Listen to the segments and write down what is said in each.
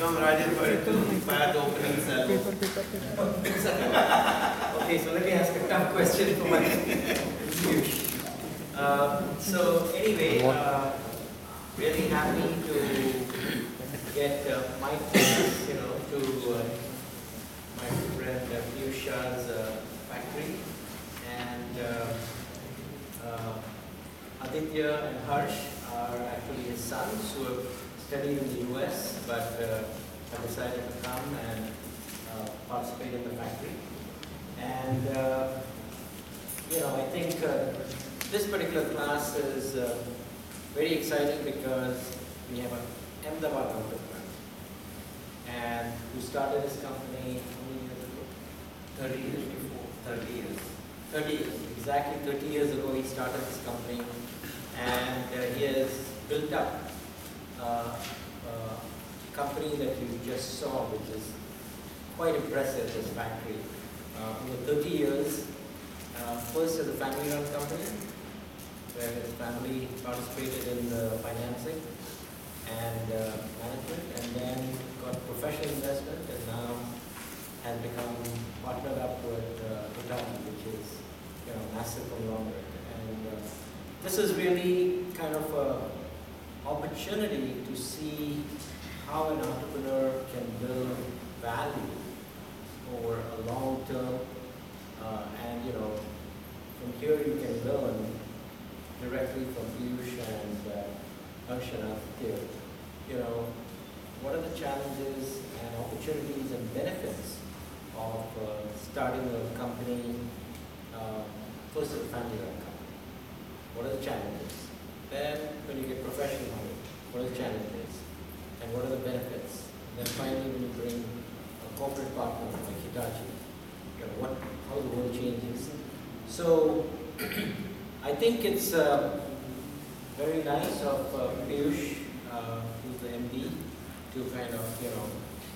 Come, Rajan, to fire the opening salvo. Okay, so let me ask a tough question for my Piyush. So anyway, really happy to get Mike, to my friend Piyush Shah's factory, and Aditya and Harsh are actually his sons who have studied in the US, but have decided to come and participate in the factory. And I think this particular class is very exciting because we have an Ahmedabad entrepreneur, and who started his company how many years ago? 30 years before. 30 years. 30 years, exactly 30 years ago he started his company, and he has built up a company that you just saw, which is quite impressive, this factory. Over 30 years, first as a family-run company, where his family participated in the financing and management, and then got professional investment, and now has become partnered up with Hitachi, which is massive conglomerate. And this is really kind of an opportunity to see how an entrepreneur can build value over a long term, and from here you can learn directly from Piyush and Harshana here. What are the challenges and opportunities and benefits of starting a company, first as a family-run company? What are the challenges? Then, when you get professional money, what are the challenges? And what are the benefits? And then finally, when you bring a corporate partner like Hitachi, how the world changes. So, I think it's very nice of Piyush, who's the MD, to kind of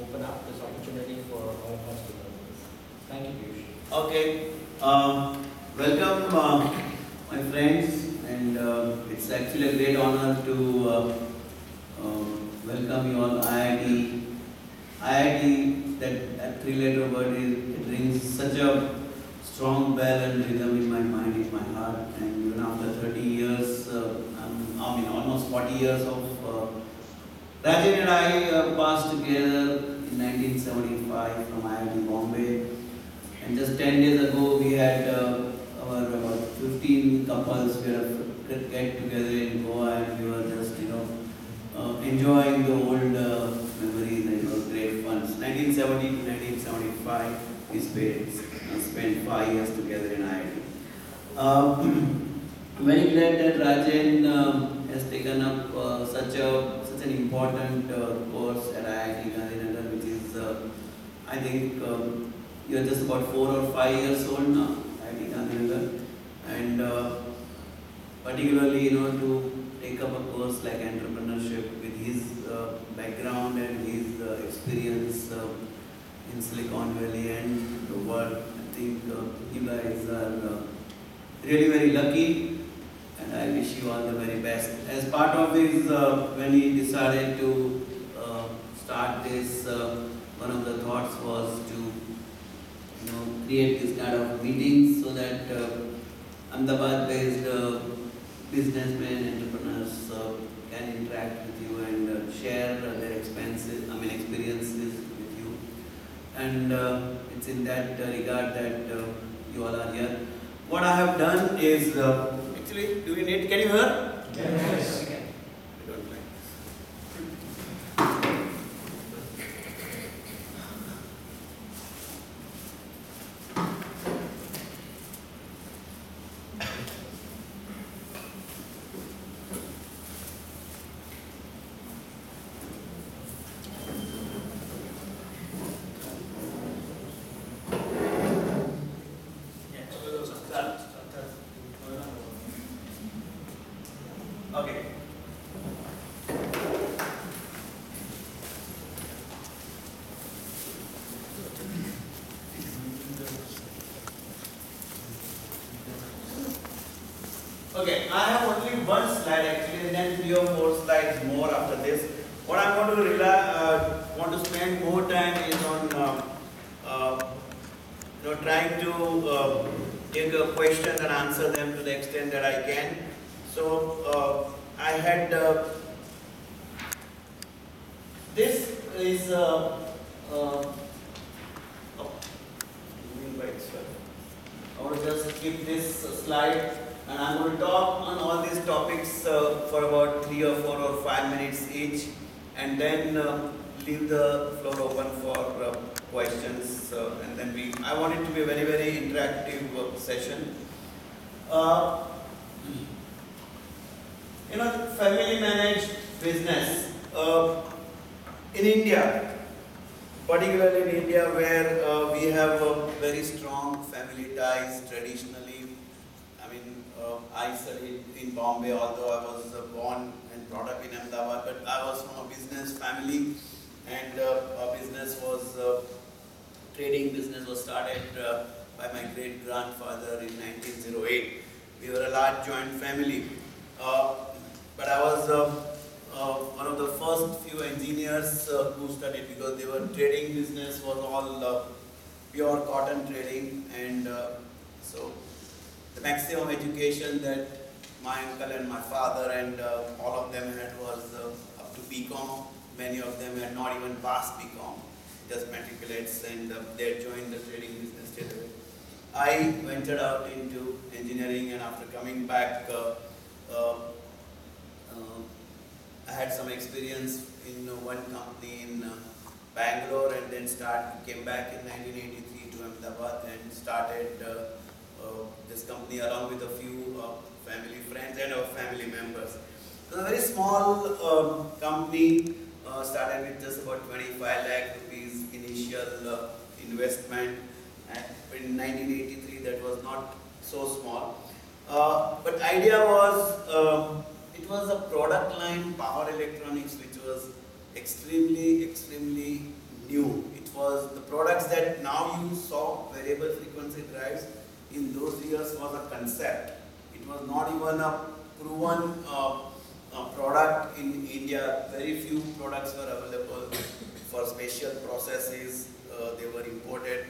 open up this opportunity for all of us to learn this. Thank you, Piyush. Okay. Welcome, my friends, and it's actually a great honor to welcome you all. IIT, that three-letter word, it rings such a strong bell and rhythm in my mind, in my heart, and even after 30 years, almost 40 years of Rajan and I passed together in 1975 from IIT Bombay, and just 10 days ago we had our 15 couples we had get together in Goa, and we were just enjoying the old memories, and it was great fun. 1970 to 1975 we spent 5 years together in IIT. I'm very glad that Rajan has taken up such an important course at IIT Gandhinagar, which is, I think, you're just about 4 or 5 years old now, IIT Gandhinagar, and particularly, to take up a course like entrepreneurship with his background and his experience in Silicon Valley and the world. I think you guys are really very lucky, and I wish you all the very best. As part of this, when he decided to start this, one of the thoughts was to create this kind of meetings so that Ahmedabad-based businessmen, entrepreneurs can interact with you and share their experiences with you. And it's in that regard that you all are here. What I have done is, actually, do we need, can you hear? Yes. Okay. I don't like Okay. Okay, I have only one slide actually, and then 3 or 4 slides more after this. What I'm going to want to spend more time is on trying to take a question and answer them to the extent that I can. So I had this is I want to just keep this slide, and I'm going to talk on all these topics for about 3 or 4 or 5 minutes each, and then leave the floor open for questions. And then I want it to be a very, very interactive session. Family managed business in India, particularly in India, where we have very strong family ties traditionally. I mean, I studied in Bombay, although I was born and brought up in Ahmedabad, but I was from a business family, and our business was, trading business was started by my great grandfather in 1908. We were a large joint family, but I was one of the first few engineers who studied, because they were trading business was all pure cotton trading, and so the maximum education that my uncle and my father and all of them had was up to BCom. Many of them had not even passed BCom, just matriculates, and they had joined the trading business straight away. I ventured out into engineering, and after coming back, I had some experience in one company in Bangalore, and then came back in 1983 to Ahmedabad and started this company along with a few family friends and our family members. It was a very small company, started with just about 25 lakh rupees initial investment, and in 1983 that was not so small. But idea was, it was a product line, power electronics, which was extremely, extremely new. It was the products that now you saw, variable frequency drives, in those years was a concept. It was not even a proven product in India. Very few products were available for special processes. They were imported.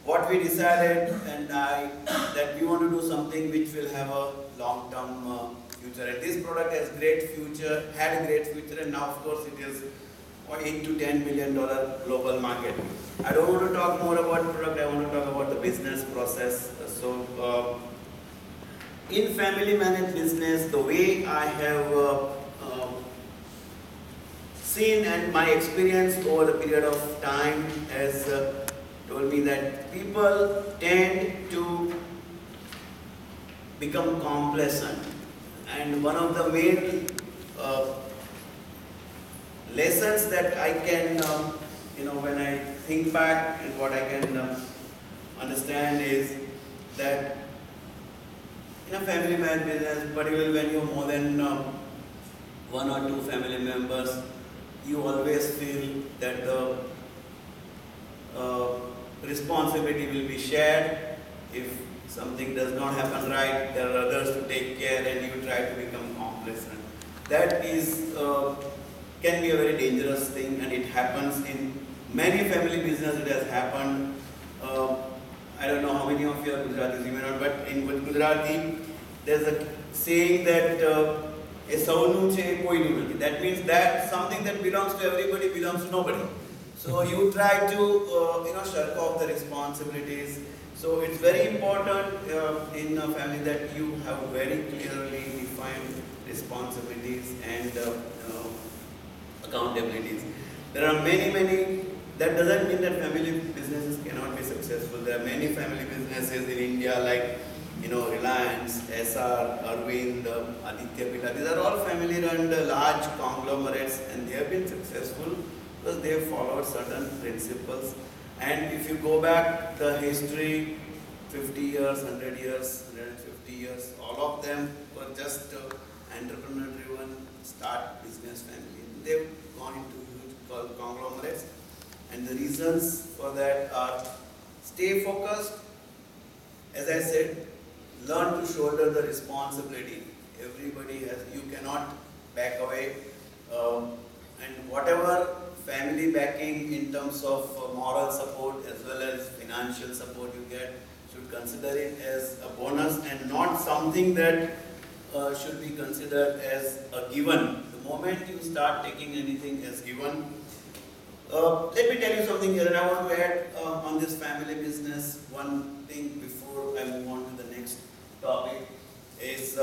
What we decided, that we want to do something which will have a long-term future. And this product has great future, had a great future, and now of course it is $8 to $10 billion global market. I don't want to talk more about the product, I want to talk about the business process. So, in family managed business, the way I have seen, and my experience over the period of time has told me that people tend to become complacent. And one of the main lessons that I can, when I think back and what I can understand is that in a family man business, particularly when you're more than 1 or 2 family members, you always feel that the responsibility will be shared. If something does not happen right, there are others to take care, and you try to become complacent. That is, can be a very dangerous thing, and it happens in many family businesses. It has happened. I don't know how many of you are Gujaratis, you may not, but in Gujarati, there's a saying that that means that something that belongs to everybody belongs to nobody. So you try to shirk off the responsibilities. So it's very important in a family that you have very clearly defined responsibilities and accountabilities. There are many, that doesn't mean that family businesses cannot be successful. There are many family businesses in India like Reliance, SR, Arvind, Aditya Birla. These are all family run large conglomerates, and they have been successful because they have followed certain principles. And if you go back the history, 50 years, 100 years, 150 years, all of them were just entrepreneur-driven start business family. They've gone into huge conglomerates, and the reasons for that are stay focused. As I said, learn to shoulder the responsibility. Everybody has, you cannot back away. And whatever family every backing in terms of moral support as well as financial support you get, should consider it as a bonus and not something that should be considered as a given. The moment you start taking anything as given, let me tell you something here, and I want to add on this family business one thing before I move on to the next topic is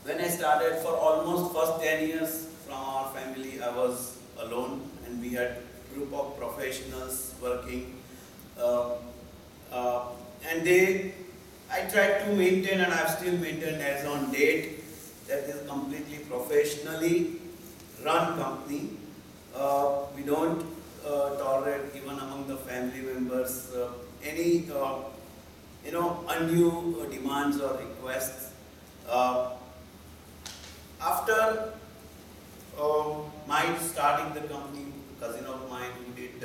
when I started, for almost first 10 years from our family, I was alone, and we had group of professionals working, and I tried to maintain, and I've still maintained as on date, that is completely professionally run company. We don't tolerate, even among the family members, any undue demands or requests. After my starting the company, cousin of mine who did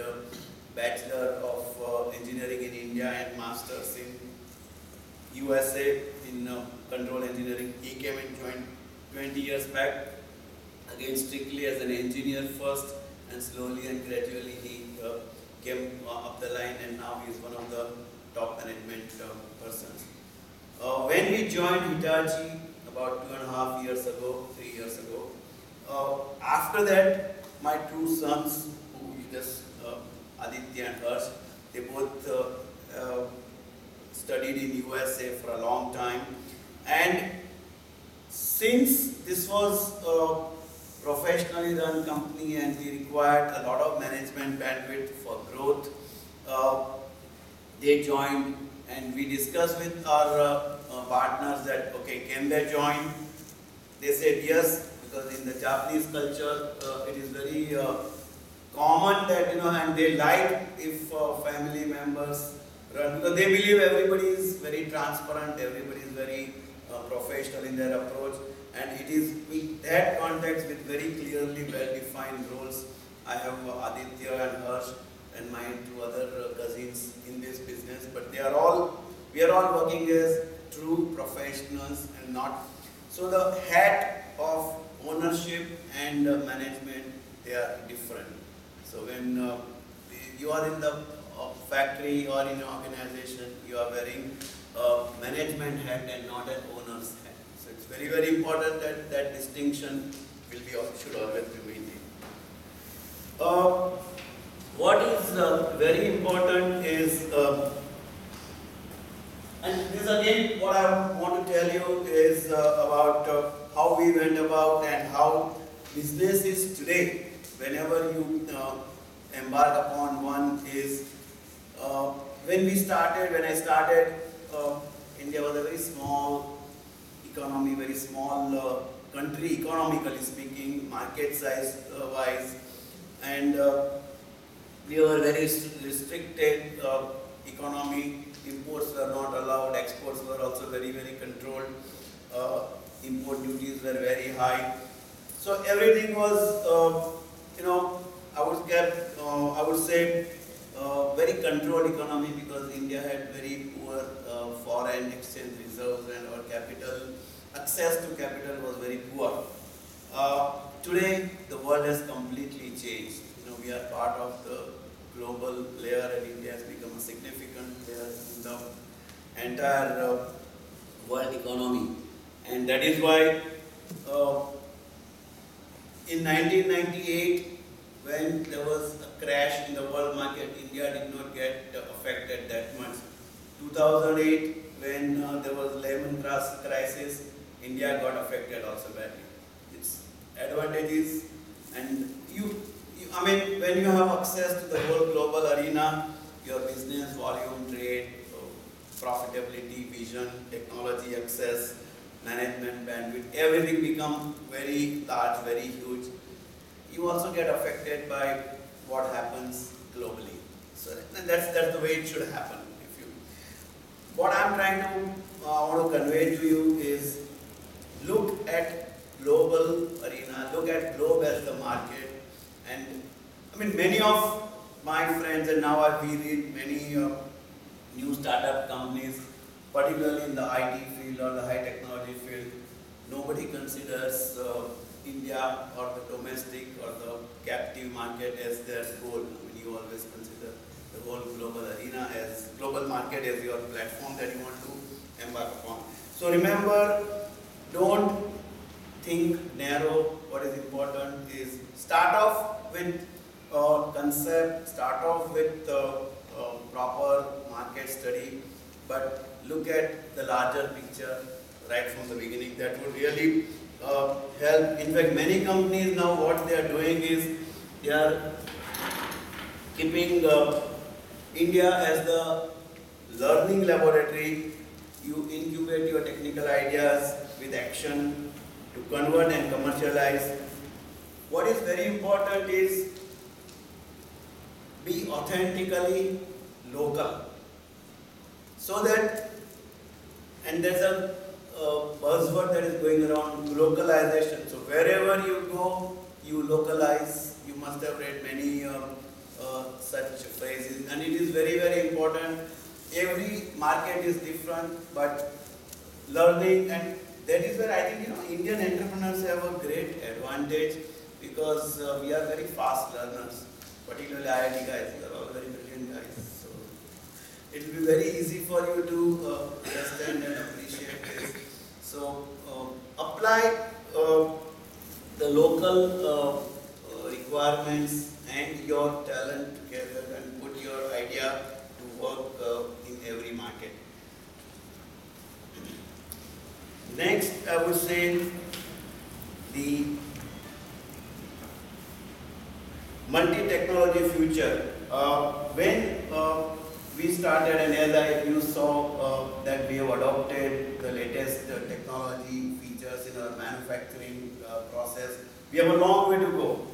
Bachelor of Engineering in India and Masters in USA in Control Engineering, he came and joined 20 years back, again strictly as an engineer first, and slowly and gradually he came up the line, and now he is one of the top management persons. When we joined Hitachi about 2.5 years ago, 3 years ago, after that, my two sons, who you just Aditya and Harsh, they both studied in USA for a long time, and since this was a professionally run company and we required a lot of management bandwidth for growth, they joined, and we discussed with our partners that, okay, can they join? They said yes, because in the Japanese culture, it is very common that, and they like if family members run, because they believe everybody is very transparent, everybody is very professional in their approach, and it is with that context, with very clearly well-defined roles. I have Aditya and Harsh and my two other cousins in this business, but we are all working as true professionals and not. So the hat of ownership and management, they are different. So when you are in the factory or in an organization, you are wearing a management hat and not an owner's hat. So it's very, very important that that distinction should always be maintained. What is very important is, and this again, what I want to tell you is about how we went about and how business is today. Whenever you embark upon one is, when I started, India was a very small economy, very small country, economically speaking, market size wise, and we were very restricted economy. Imports were not allowed, exports were also very, very controlled, import duties were very high. So everything was, I would say, very controlled economy, because India had very poor foreign exchange reserves, and our access to capital was very poor. Today, the world has completely changed. We are part of the global player, and India has become a significant player in the entire world economy. And that is why in 1998, when there was a crash in the world market, India did not get affected that much. 2008, when there was Lehman crisis, India got affected also badly. Its advantages, and when you have access to the whole global arena, your business, volume, trade, profitability, vision, technology access, management bandwidth, everything become very large, very huge. You also get affected by what happens globally. So that's the way it should happen. What I'm trying to want to convey to you is, look at global arena, look at globe as the market. And many of my friends, and now we read many new startup companies, particularly in the IT field or the high technology field, nobody considers India or the domestic or the captive market as their goal. I mean, you always consider the whole global arena as global market as your platform that you want to embark upon. So remember, don't think narrow. What is important is start off with concept, start off with proper market study, but look at the larger picture right from the beginning. That would really help. In fact, many companies now what they are doing is they are keeping India as the learning laboratory. You incubate your technical ideas with action to convert and commercialize. What is very important is be authentically local. So that, and there's a buzzword that is going around, localization. So wherever you go, you localize. You must have read many such phrases, and it is very, very important. Every market is different, but learning, and that is where I think Indian entrepreneurs have a great advantage, because we are very fast learners, particularly IIT guys. You are all very brilliant guys, so it will be very easy for you to understand and appreciate this. So apply the local requirements and your talent together and put your idea to work in every market. Next, I would say the multi-technology future. When we started, and as you saw that we have adopted the latest technology features in our manufacturing process, we have a long way to go.